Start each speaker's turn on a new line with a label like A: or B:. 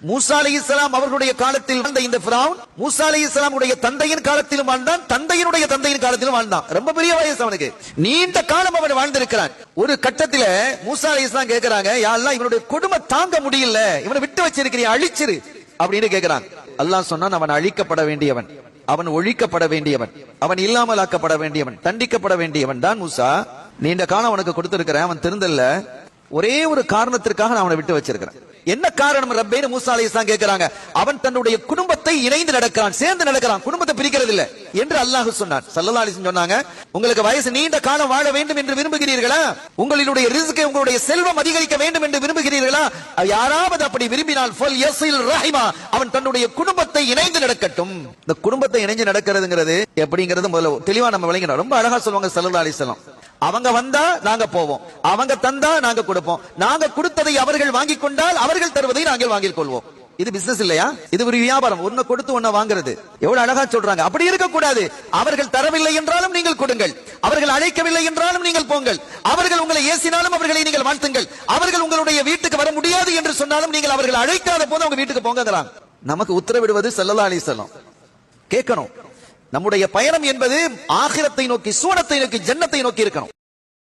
A: மூசா அலைஹிஸ்ஸலாம் அவர்களுடைய காலத்தில் வாழ்ந்த இந்த ஃபிரௌன் மூசா அலைஹிஸ்ஸலாம் உடைய தந்தையின் காலத்திலும் வாழ்ந்தான், தந்தையினுடைய தந்தையின் காலத்திலும் வாழ்ந்தான். ரொம்ப பெரிய வயசு அவனுக்கு, நீண்ட காலம் அவன் வாழ்ந்திருக்கிறான். ஒரு கட்டத்தில் மூசா அலைஹிஸ்ஸலாம் கேட்கிறாங்க, யா அல்லாஹ் இவனுடைய கொடுமை தாங்க முடியல, இவனை விட்டு வச்சிருக்கிறீ, அழிச்சிரு அப்படின்னு கேட்கிறான். அல்லாஹ் சொன்னான், அவன் அழிக்கப்பட வேண்டியவன், அவன் ஒழிக்கப்பட வேண்டியவன், அவன் இல்லாமல் ஆக்கப்பட வேண்டியவன், தண்டிக்கப்பட வேண்டியவன் தான் மூசா. நீண்ட காலம் அவனுக்கு கொடுத்திருக்கிறேன், அவன் திருந்தல்ல, ஒரே ஒரு காரணத்திற்காக நான் அவனை விட்டு வச்சிருக்கிறேன். என்ன காரணம் ரப்பேன்னு மூசா அலைஹிஸ்ஸலாம் கேட்கிறாங்க. அவன் தன்னுடைய குடும்பத்தை இணைந்து நடக்கிறான், சேர்ந்து நடக்கிறான், குடும்பத்தை பிரிக்கிறது இல்ல என்று அல்லாஹ் சொன்னான். ஸல்லல்லாஹு அலைஹி வஸல்லம் சொன்னாங்க, உங்களுக்கு வயசு நீண்ட காலம் வாழ வேண்டும் என்று விரும்புகிறீர்களா, உங்களுடைய ரிஸ்கை உங்களுடைய செல்வம் அதிகரிக்க வேண்டும் என்று விரும்புகிறீர்களா, யாராவது அப்படி விரும்பினால் ஃபல் யஸில் ரஹிமா, அவன் தன்னுடைய குடும்பத்தை இணைந்து நடக்கட்டும். இந்த குடும்பத்தை இணைந்து நடக்கிறதுங்கிறது எப்படிங்கிறது முதல்ல தெளிவா நம்ம விளங்கணும். ரொம்ப அழகா சொல்லுவாங்க ஸல்லல்லாஹு அலைஹி வஸல்லம், அவங்க வந்தா நாங்க போவோம், அவங்க தந்தா நாங்க கொடுப்போம், நாங்க கொடுத்ததை அவர்கள் வாங்கிக் கொண்டால் அவர்கள் தருவதை நாங்கள் வாங்கிக் கொள்வோம். இது பிசினஸ் இல்லையா, இது ஒரு வியாபாரம், ஒன்ன கொடுத்து ஒன்ன வாங்குறது. எவ்வளவு அழகா சொல்றாங்க. அப்படி இருக்க கூடாது. அவர்கள் தரவில்லை என்றாலும் நீங்கள் கொடுங்கள், அவர்கள் அழைக்கவில்லை என்றாலும் நீங்கள் போங்கள், அவர்கள் உங்களை ஏசினாலும் அவர்களை நீங்கள் வாழ்த்துங்கள், அவர்கள் உங்களுடைய வீட்டுக்கு வர முடியாது என்று சொன்னாலும் நீங்கள் அவர்கள் அழைக்காத போது அவங்க வீட்டுக்கு போங்கிறாங்க. நமக்கு உத்தரவிடுவது ஸல்லல்லாஹு அலைஹி வஸல்லம். கேட்கணும், நம்முடைய பயணம் என்பது ஆகிரத்தை நோக்கி, சூனத்தை நோக்கி, ஜன்னத்தை நோக்கி இருக்கணும்.